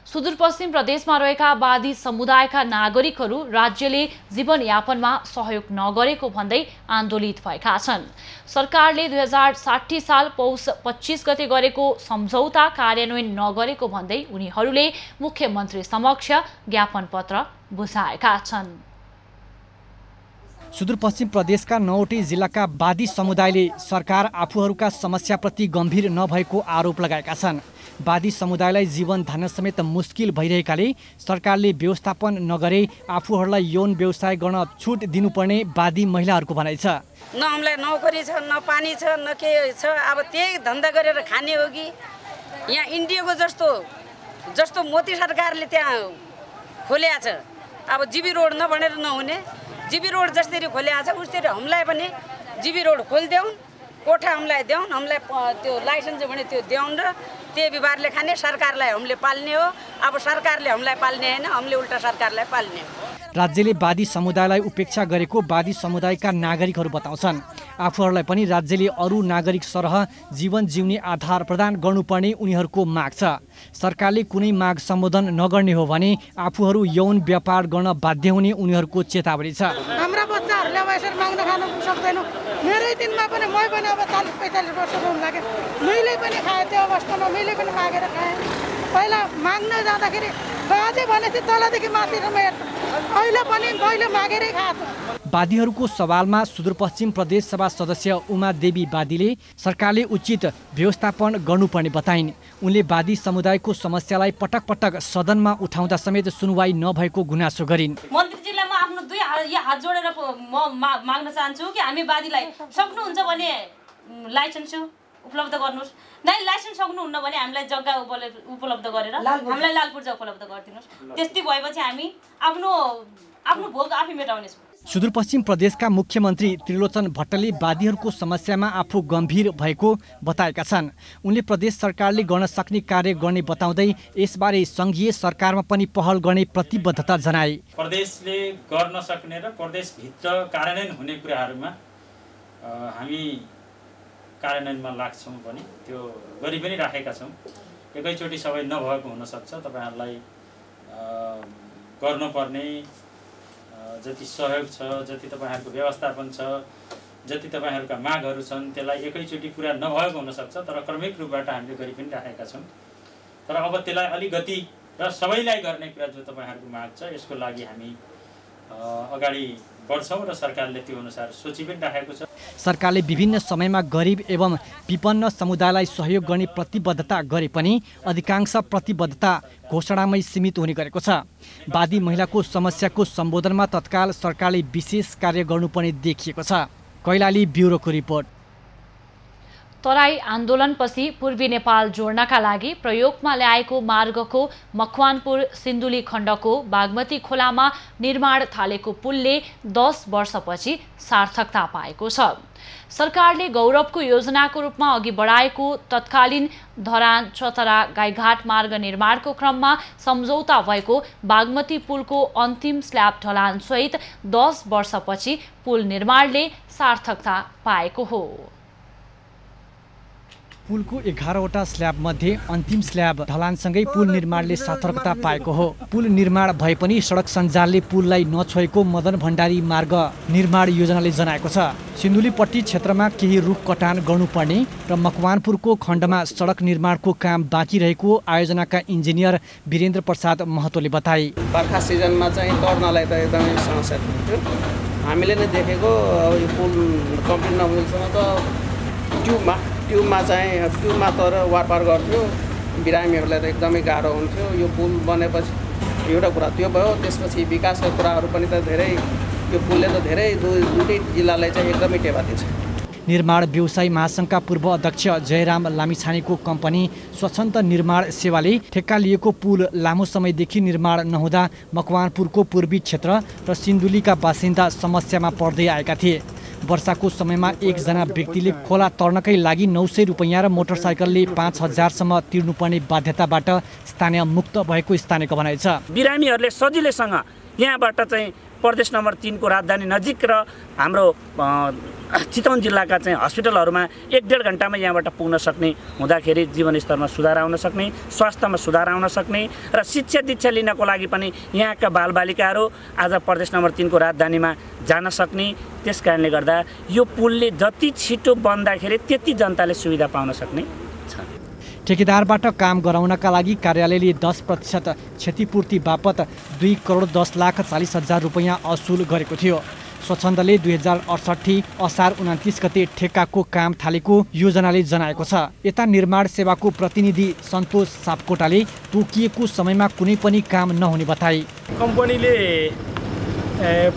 सुदूरपश्चिम प्रदेशमा रहेका वादी समुदायका नागरिकहरू राज्यले जीवनयापनमा सहयोग नगरेको भन्दै आन्दोलित भएका छन्। सरकारले 2060 साल पौष 25 गते गरेको सम्झौता कार्यान्वयन नगरेको भन्दै उनीहरूले मुख्यमन्त्री समक्ष ज्ञापन पत्र बुझाएका छन्। सुदूरपश्चिम प्रदेशका 9वटै जिल्लाका वादी समुदायले सरकार आफूहरूका समस्याप्रति गम्भीर नभएको आरोप लगाएका छन्। वादी समुदायलाई जीवन धान्न समेत मुस्किल भइरहेकाले सरकारले व्यवस्थापन नगरे आफूहरूलाई यौन व्यवसाय गर्न छुट दिनुपर्ने वादी महिलाहरूको भनाइ छ। न हामीलाई नोकरी छ, न पानी छ, न के छ। अब त्यही धन्दा गरेर खाने हो कि यहाँ इन्डियाको जस्तो मोदी सरकारले त्यहाँ खोल्या छ। अब जीबी रोड नभनेर नहुने, जीबी रोड जसरी खोल्या छ उसरी हामीलाई पनि जीबी रोड खोलिदेऊन्, कोठा हामीलाई देऊन्, हामीलाई त्यो लाइसेन्स भने त्यो देऊन् र त्यही व्यवहारले खाने। सरकारलाई हामीले पाल्ने हो। अब सरकारले हामीलाई पाल्ने होइन, हामीले उल्टा सरकारलाई पाल्ने हो। राज्यले वादी समुदायलाई उपेक्षा गरेको वादी समुदायका नागरिकहरू बताउँछन्। आफूहरूलाई पनि राज्यले अरू नागरिक सरह जीवन जिउने आधार प्रदान गर्नुपर्ने उनीहरूको माग छ। सरकारले कुनै माग सम्बोधन नगर्ने हो भने आफूहरू यौन व्यापार गर्न बाध्य हुने उनीहरूको चेतावनी छ। हाम्रा बच्चाहरूले अब यसरी माग्न खान सक्दैनौँ। मेरै दिनमा पनि मै पनि अब 40-45 वर्षको हुन लाग्यो। मैले पनि खाएँ त्यो अवस्थामा, मैले पनि मागेर खाएँ। पहिला माग्न जाँदाखेरि बाजे भनेपछि तलदेखि माथिसम्म हेर्छ। अहिले पनि मैले मागेरै खाएको। वादीहरूको सवालमा सुदूरपश्चिम प्रदेश सभा सदस्य उमा देवी वादीले सरकारले उचित व्यवस्थापन गर्नुपर्ने बताइन्। उनले वादी समुदायको समस्यालाई पटक पटक सदनमा उठाउँदा समेत सुनवाई नभएको गुनासो गरिन्। मन्त्रीजीलाई म आफ्नो दुई हात जोडेर म माग्न चाहन्छु कि हामी वादीलाई सक्नुहुन्छ भने लाइसेन्स उपलब्ध गर्नुहोस्, नै लाइसेन्स सक्नुहुन्न भने हामीलाई जग्गा उपलब्ध गरेर हामीलाई लाल पूर्जा उपलब्ध गरिदिनुहोस्। त्यस्तै भएपछि हामी आफ्नो भोग आफै मेटाउनेछौँ। सुदूरपश्चिम प्रदेशका मुख्यमन्त्री त्रिलोचन भट्टले वादीहरूको समस्यामा आफू गम्भीर भएको बताएका छन्। उनले प्रदेश सरकारले गर्न सक्ने कार्य गर्ने बताउँदै यसबारे सङ्घीय सरकारमा पनि पहल गर्ने प्रतिबद्धता जनाए। प्रदेशले गर्न सक्ने र प्रदेशभित्र कार्यान्वयन हुने कुराहरूमा हामी कार्यान्वयनमा लाग्छौँ पनि, त्यो गरि पनि राखेका छौँ। एकैचोटि सबै नभएको हुनसक्छ। तपाईँहरूलाई गर्नुपर्ने जति सहयोग छ, जति तपाईँहरूको व्यवस्थापन छ, जति तपाईँहरूका मागहरू छन् त्यसलाई एकैचोटि पुरा नभएको हुनसक्छ, तर क्रमिक रूपबाट हामीले गरि पनि राखेका छौँ। तर अब त्यसलाई अलिकति र सबैलाई गर्ने कुरा जो तपाईँहरूको माग छ यसको लागि हामी अगाडि बढ्छौँ र सरकारले त्यो अनुसार सोची पनि राखेको छ। सरकारले विभिन्न समयमा गरिब एवं विपन्न समुदायलाई सहयोग गर्ने प्रतिबद्धता गरे पनि अधिकांश प्रतिबद्धता घोषणामै सीमित हुने गरेको छ। वादी महिलाको समस्याको सम्बोधनमा तत्काल सरकारले विशेष कार्य गर्नुपर्ने देखिएको छ। कैलाली ब्युरोको रिपोर्ट। तराई आन्दोलनपछि पूर्वी नेपाल जोड्नका लागि प्रयोगमा ल्याएको मार्गको मकवानपुर सिन्धुली खण्डको बागमती खोलामा निर्माण थालेको पुलले 10 वर्षपछि सार्थकता पाएको छ। सरकारले गौरवको योजनाको रूपमा अघि बढाएको तत्कालीन धरान चतरा गाईघाट मार्ग निर्माणको क्रममा सम्झौता भएको बागमती पुलको अन्तिम स्ल्याब ढलानसहित 10 वर्षपछि पुल निर्माणले सार्थकता पाएको हो। पुलको 11वटा स्ल्याब मध्ये अन्तिम स्ल्याब ढलानसँगै पुल निर्माणले सार्थकता पाएको हो। पुल निर्माण भए पनि सडक सञ्जालले पुललाई नछोएको मदन भण्डारी मार्ग निर्माण योजनाले जनाएको छ। सिन्धुलीपट्टी क्षेत्रमा केही रुख कटान गर्नुपर्ने र मकवानपुरको खण्डमा सडक निर्माणको काम बाँकी रहेको आयोजनाका इन्जिनियर वीरेन्द्र प्रसाद महतोले बताए। बर्खा सिजनमा चाहिँ तर्नलाई त एकदमै समस्या थियो। हामीले नै देखेको यो पुल कम्प्लिट नभएसम्म त ट्युबमा तर वारपार गर्थ्यो, बिरामीहरूलाई त एकदमै गाह्रो हुन्थ्यो। यो पुल बनेपछि एउटा कुरा त्यो भयो। त्यसपछि विकासका कुराहरू पनि त धेरै, यो पुलले त धेरै दुईटै जिल्लालाई चाहिँ एकदमै टेवा दिन्छ। निर्माण व्यवसायी महासङ्घका पूर्व अध्यक्ष जयराम लामिछानेको कम्पनी स्वच्छन्द निर्माण सेवाले ठेक्का लिएको पुल लामो समयदेखि निर्माण नहुँदा मकवानपुरको पूर्वी क्षेत्र र सिन्धुलीका बासिन्दा समस्यामा पर्दै आएका थिए। वर्षाको समयमा एकजना व्यक्तिले खोला तर्नकै लागि 900 रुपैयाँ र मोटरसाइकलले 5000सम्म तिर्नुपर्ने बाध्यताबाट स्थानीय मुक्त भएको स्थानीयको भनाइ छ। बिरामीहरूले सजिलैसँग यहाँबाट चाहिँ प्रदेश नम्बर 3 को राजधानी नजिक र हाम्रो चितवन जिल्लाका चाहिँ हस्पिटलहरूमा 1-1.5 घन्टामा यहाँबाट पुग्न सक्ने हुँदाखेरि जीवनस्तरमा सुधार आउन सक्ने, स्वास्थ्यमा सुधार आउन सक्ने र शिक्षा दीक्षा लिनको लागि पनि यहाँका बालबालिकाहरू आज प्रदेश नम्बर 3 को राजधानीमा जान सक्ने। त्यस कारणले गर्दा यो पुलले जति छिटो बन्दाखेरि त्यति जनताले सुविधा पाउन सक्ने छ। ठेकेदारबाट काम गराउनका लागि कार्यालयले 10% क्षतिपूर्ति बापत 2,10,40,000 रुपैयाँ असुल गरेको थियो। स्वच्छन्दले 2068 असार 29 गते ठेक्काको काम थालेको योजनाले जनाएको छ। यता निर्माण सेवाको प्रतिनिधि सन्तोष सापकोटाले तोकिएको समयमा कुनै पनि काम नहुने बताए। कम्पनीले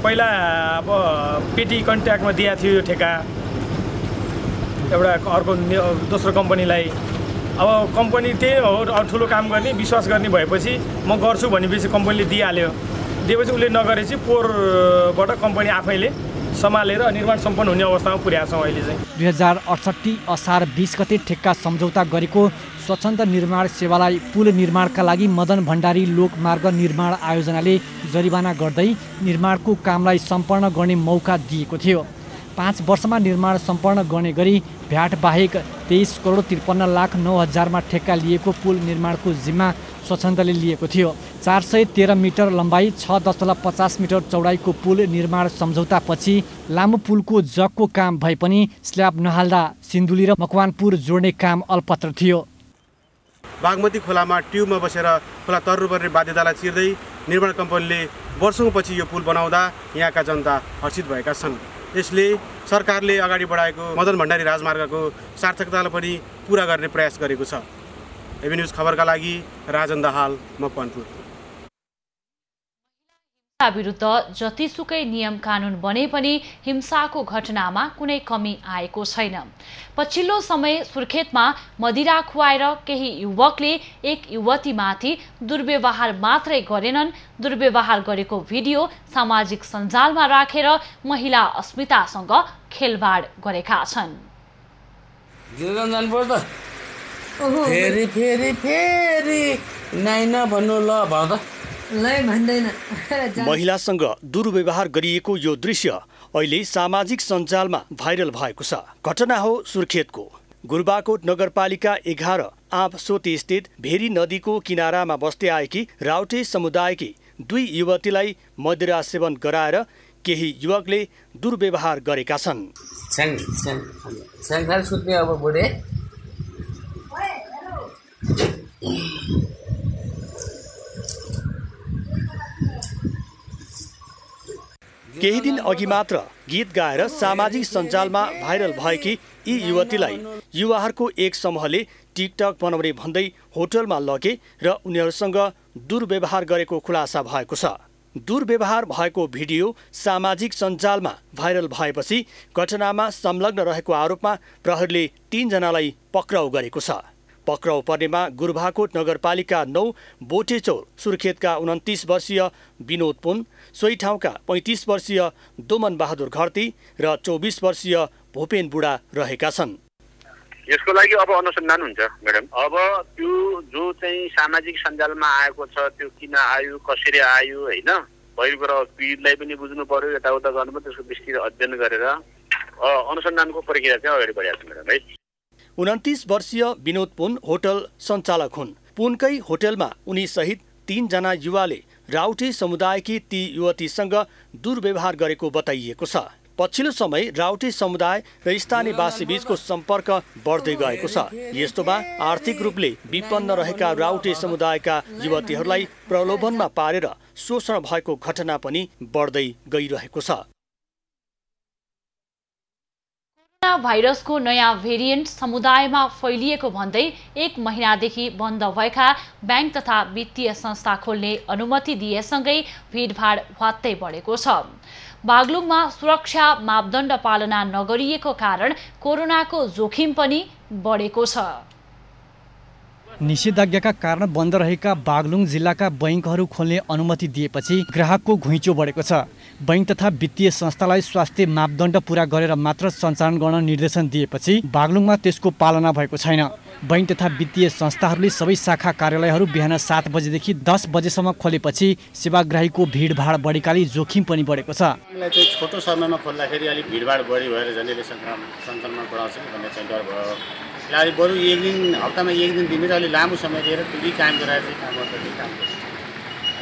पहिला अब पेटी कन्ट्र्याक्टमा दिएको थियो यो ठेक्का एउटा अर्को दोस्रो कम्पनीलाई। अब कम्पनी त्यही हो ठुलो काम गर्ने विश्वास गर्ने भएपछि म गर्छु भनेपछि कम्पनीले दिइहाल्यो। दिएपछि उसले नगरेपछि पोहोरबाट कम्पनी आफैले सम्हालेर निर्माण सम्पन्न हुने अवस्थामा पुर्याएका छौँ अहिले चाहिँ। 2068 असार 20 गते ठेक्का सम्झौता गरेको स्वच्छन्द निर्माण सेवालाई पुल निर्माणका लागि मदन भण्डारी लोकमार्ग निर्माण आयोजनाले जरिवाना गर्दै निर्माणको कामलाई सम्पन्न गर्ने मौका दिएको थियो। 5 वर्षमा निर्माण सम्पन्न गर्ने गरी भ्याट बाहेक 23,53,09,000 ठेक्का लिएको पुल निर्माणको जिम्मा स्वच्छन्दले लिएको थियो। 413 मिटर लम्बाइ 6.50 मिटर चौडाइको पुल निर्माण सम्झौतापछि लामो पुलको जगको काम भए पनि स्ल्याब नहाल्दा सिन्धुली र मकवानपुर जोड्ने काम अल्पत्र थियो। बागमती खोलामा ट्युबमा बसेर खोला तर्नुपर्ने बाध्यतालाई चिर्दै निर्माण कम्पनीले वर्षौँपछि यो पुल बनाउँदा यहाँका जनता हर्षित भएका छन्। यसले सरकारले अगाडि बढाएको मदन भण्डारी राजमार्गको सार्थकतालाई पनि पुरा गर्ने प्रयास गरेको छ। एबी न्युज खबरका लागि राजन दाहाल, मकवानपुर। विरुद्ध जतिसुकै नियम कानुन बने पनि हिंसाको घटनामा कुनै कमी आएको छैन। पछिल्लो समय सुर्खेतमा मदिरा खुवाएर केही युवकले एक युवतीमाथि दुर्व्यवहार मात्रै गरेनन्, दुर्व्यवहार गरेको भिडियो सामाजिक सञ्जालमा राखेर महिला अस्मितासँग खेलबाड गरेका छन्। फेरि फेरि फेरि नाइन भन्नु ल भन्दा महिलासँग दुर्व्यवहार गरिएको यो दृश्य अहिले सामाजिक सञ्जालमा भाइरल भएको छ। घटना हो सुर्खेतको गुल्बाकोट नगरपालिका 11 आँपसोती स्थित भेरी नदीको किनारामा बस्दै आएकी राउटे समुदायकी 2 युवतीलाई मदिरा सेवन गराएर केही युवकले दुर्व्यवहार गरेका छन्। केही दिन अघि मात्र गीत गाएर सामाजिक सञ्जालमा भाइरल भएकी यी युवतीलाई युवाहरूको एक समूहले टिकटक बनाउने भन्दै होटलमा लगे र उनीहरूसँग दुर्व्यवहार गरेको खुलासा भएको छ। दुर्व्यवहार भएको भिडियो सामाजिक सञ्जालमा भाइरल भएपछि घटनामा संलग्न रहेको आरोपमा प्रहरीले 3 जनालाई पक्राउ गरेको छ। पक्राउ पर्नेमा गुल्बाकोट नगरपालिका 9 बोटेचौर सुर्खेतका 29 वर्षीय विनोद पुन, सोही ठाउँका 35 वर्षीय दोमन बहादुर घरती र 24 वर्षीय भूपेन बुढा रहेका छन्। यसको लागि अब अनुसन्धान हुन्छ म्याडम। अब त्यो जो चाहिँ सामाजिक सञ्जालमा आएको छ त्यो किन आयो, कसरी आयो हैन, पहिलो कुरा पीडितलाई पनि बुझ्नु पर्यो, यताउता गर्नु पर्यो, त्यसको विस्तृत अध्ययन गरेर अनुसन्धानको प्रक्रिया चाहिँ अगाडि बढाएको छ म्याडम है। 29 वर्षीय विनोद पुन होटल सञ्चालक हुन्। पुनकै होटलमा उनी सहित 3 जना युवाले राउटे समुदायकी ती युवतीसँग दुर्व्यवहार गरेको बताइएको छ। पछिल्लो समय राउटे समुदाय र स्थानीयवासी बीचको सम्पर्क बढ्दै गएको छ। यस्तोमा आर्थिक रूपले विपन्न रहेका राउटे समुदायका युवतीहरूलाई प्रलोभनमा पारेर शोषण भएको घटना पनि बढ्दै गइरहेको छ। कोरोना भाइरसको नयाँ भेरिएन्ट समुदायमा फैलिएको भन्दै 1 महिनादेखि बन्द भएका बैंक तथा वित्तीय संस्था खोल्ने अनुमति दिएसँगै भिडभाड भत्तै बढेको छ। बागलुङमा सुरक्षा मापदण्ड पालना नगरिएको कारण कोरोनाको जोखिम पनि बढेको छ। निषेधाज्ञाका कारण बन्द रहेका बागलुङ जिल्लाका बैंकहरू खोल्ने अनुमति दिएपछि ग्राहकको घुइँचो बढेको छ। बैंक तथा वित्तीय संस्थालाई स्वास्थ्य मापदण्ड पूरा गरेर मात्र सञ्चालन गर्न निर्देशन दिएपछि बागलुङमा त्यसको पालना भएको छैन। बैंक तथा वित्तीय संस्थाहरूले सबै शाखा कार्यालयहरू बिहान 7 बजेदेखि 10 बजेसम्म खोलेपछि सेवाग्राहीको भिडभाड बढेकाले जोखिम पनि बढेको छ। छोटो समयमा खोल्दाखेरि अलिक भिडभाड बढी भएर झन्डै सङ्क्रमण बढाउँछ भन्ने चाहिँ डर भयो। अहिले बरु एक दिन हप्तामा एक दिन दिने र अलिक लामो समय दिएर पुरै काम गराएर चाहिँ काम गर्दै काम गर्छ।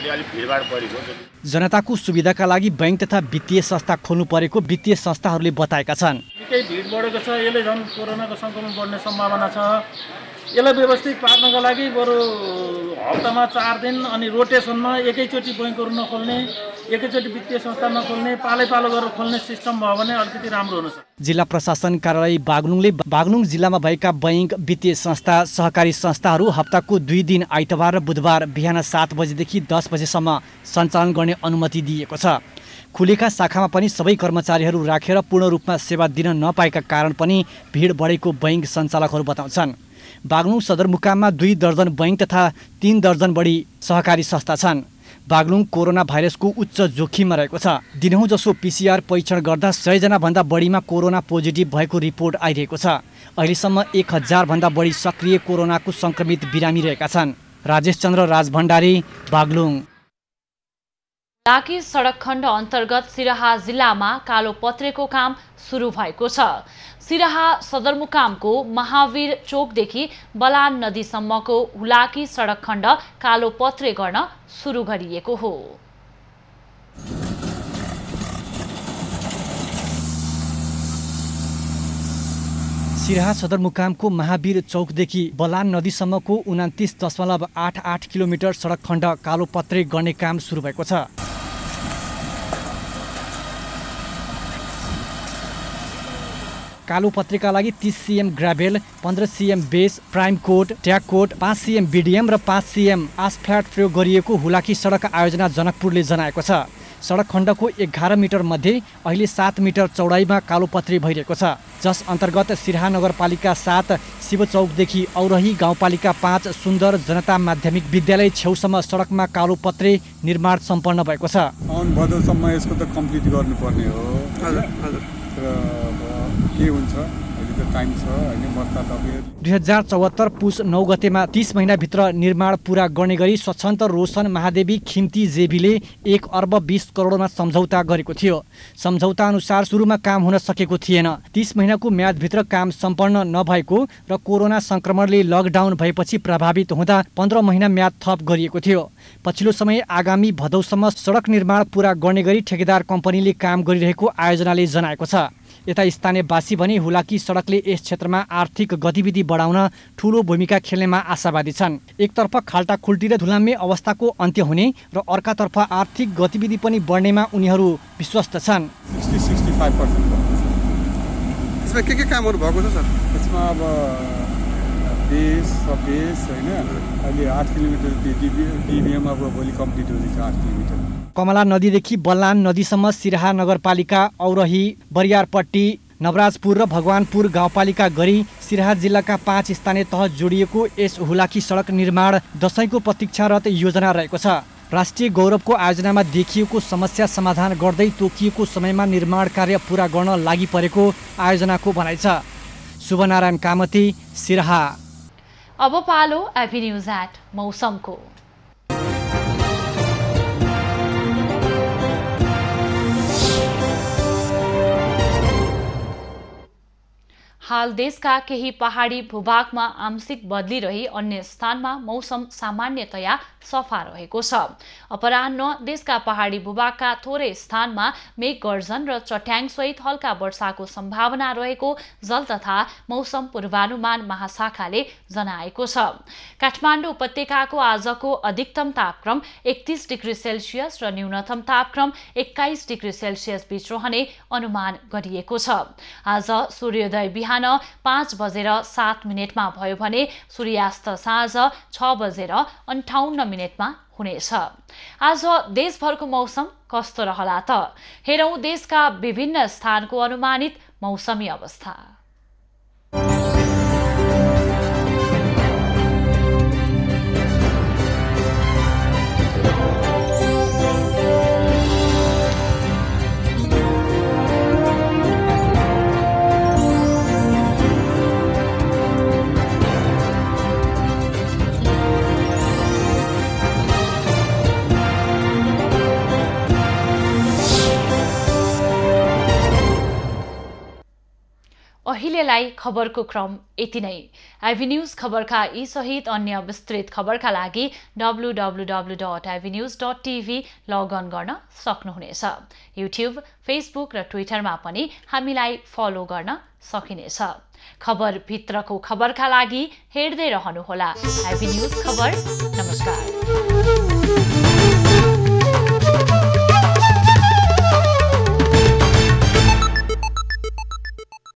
अलिक भिडभाड बढी भयो। जनताको सुविधाका लागि बैंक तथा वित्तीय संस्था खोल्नु परेको वित्तीय संस्थाहरूले बताएका छन्। निकै भिड बढेको छ, यसले झन् कोरोनाको सङ्क्रमण बढ्ने सम्भावना छ। यसलाई व्यवस्थित पार्नको लागि बरु हप्तामा 4 दिन अनि रोटेसनमा एकैचोटि बैंकहरू नखोल्ने, एकैचोटि वित्तीय संस्था नखोल्ने, पालैपालो गरेर खोल्ने सिस्टम भयो भने अलिकति राम्रो हुनेछ। जिल्ला प्रशासन कार्यालय बागलुङले बागलुङ जिल्लामा भएका बैंक, वित्तीय संस्था, सहकारी संस्थाहरू हप्ताको 2 दिन आइतबार र बुधबार बिहान 7 बजेदेखि 10 बजेसम्म सञ्चालन गर्ने अनुमति दिएको छ। खुलेका शाखामा पनि सबै कर्मचारीहरू राखेर पूर्ण रूपमा सेवा दिन नपाएका कारण पनि भिड बढेको बैंक सञ्चालकहरू बताउँछन्। बागलुङ सदरमुकाममा 2 दर्जन बैंक तथा 3 दर्जन बढी सहकारी संस्था छन्। बागलुङ कोरोना भाइरसको उच्च जोखिममा रहेको छ। दिनहुँ जसो PCR परीक्षण गर्दा 100 जना भन्दा बढीमा कोरोना पोजिटिभ भएको रिपोर्ट आइरहेको छ। अहिलेसम्म 1000 भन्दा बढी सक्रिय कोरोनाको संक्रमित बिरामी रहेका छन्। राजेश चन्द्र राजभण्डारी, बागलुङ। हुलाकी सडक खण्ड अन्तर्गत सिराहा जिल्लामा कालो पत्रेको काम सुरु भएको छ। सिराहा सदरमुकामको महावीर चोकदेखि बलान नदीसम्मको हुलाकी सडक खण्ड कालो पत्रे गर्न सुरु गरिएको हो। सिराहा सदरमुकामको महावीर चौकदेखि बलान नदीसम्मको 29.88 किलोमिटर सडक खण्ड कालो पत्रे गर्ने काम सुरु भएको छ। कालो पत्रेका लागि 30 CM gravel, 15 CM base, prime coat, tack coat, 5 CM BDM र 5 CM आसफ्ल्याट प्रयोग गरिएको हुलाकी सडक आयोजना जनकपुरले जनाएको छ। सडक खण्डको 11 मिटर मध्ये अहिले 7 मिटर चौडाइमा कालो पत्रे भइरहेको छ, जस अन्तर्गत सिराहा नगरपालिका 7 शिवचौकदेखि औरही गाउँपालिका 5 सुन्दर जनता माध्यमिक विद्यालय छेउसम्म सडकमा कालो पत्रे निर्माण सम्पन्न भएको छ। साउन भदौसम्म यसको त कम्प्लिट गर्नुपर्ने हो। के हुन्छ अहिले त टाइम छ हैन, वर्षा तपाईँ 2074 पुस 9 गतेमा 30 महिनाभित्र निर्माण पूरा गर्ने गरी स्वच्छन्द रोशन महादेवी खिम्ती जेबीले 1 अर्ब 20 करोडमा सम्झौता गरेको थियो। सम्झौता अनुसार सुरुमा काम हुन सकेको थिएन। 30 महिनाको म्यादभित्र काम सम्पन्न नभएको र कोरोना संक्रमणले लकडाउन भएपछि प्रभावित हुँदा 15 महिना म्याद थप गरिएको थियो। पछिल्लो समय आगामी भदौसम्म सडक निर्माण पूरा गर्ने गरी ठेकेदार कम्पनीले काम गरिरहेको आयोजनाले जनाएको छ। यता स्थानीयवासी भने हुलाकी सडकले यस क्षेत्रमा आर्थिक गतिविधि बढाउन ठूलो भूमिका खेल्नेमा आशावादी छन्। एकतर्फ खाल्टाखुल्टी र धुलाम्य अवस्थाको अन्त्य हुने र अर्कातर्फ आर्थिक गतिविधि पनि बढ्नेमा उनीहरू विश्वस्त छन्। 60-65% यसमा के कामहरू भएको छ सर? यसमा अब बेस हैन, अहिले 8 किलोमिटर DBM अब भोलि कम्प्लिट हुँदैछ 8 किलोमिटर। कमला नदीदेखि बलान नदीसम्म सिराहा नगरपालिका, औरही, बरियारपट्टी, नवराजपुर र भगवानपुर गाउँपालिका गरी सिराहा जिल्लाका 5 स्थानीय तह जोडिएको यस हुलाकी सडक निर्माण दशैंको प्रतीक्षारत योजना रहेको छ। राष्ट्रिय गौरवको आयोजनामा देखिएको समस्या समाधान गर्दै तोकिएको समयमा निर्माण कार्य पूरा गर्न लागि परेको आयोजनाको भनाइ छ। शुभनारायण कामती, सिराहा। अब पालो एभिन्यूज एट मौसमको। हाल देशका केही पहाडी भूभागमा आंशिक बदली रही अन्य स्थानमा मौसम सामान्यतया सफा रहेको छ। अपराह्न देशका पहाडी भूभागका थोरै स्थानमा मेघ गर्जन र चट्याङसहित हल्का वर्षाको सम्भावना रहेको जल तथा मौसम पूर्वानुमान महाशाखाले जनाएको छ। काठमाडौँ उपत्यकाको आजको अधिकतम तापक्रम 31 डिग्री सेल्सियस र न्यूनतम तापक्रम 21 डिग्री सेल्सियस बीच रहने अनुमान गरिएको छ। आज सूर्योदय बिहान 5 बजेर 7 मिनेटमा भयो भने सूर्यास्त साँझ 6 बजेर 58 मिनेटमा हुनेछ। आज देशभरको मौसम कस्तो रहला त? हेरौं देशका विभिन्न स्थानको अनुमानित मौसमी अवस्था। अहिलेलाई खबरको क्रम यति नै। एभिन्यूज खबरका यी सहित अन्य विस्तृत खबरका लागि www.avenews.tv लगअन गर्न सक्नुहुनेछ। युट्युब, फेसबुक र ट्विटरमा पनि हामीलाई फलो गर्न सकिनेछ। खबर भित्रको खबरका लागि हेर्दै रहनुहोला एभिन्यूज खबर। नमस्कार।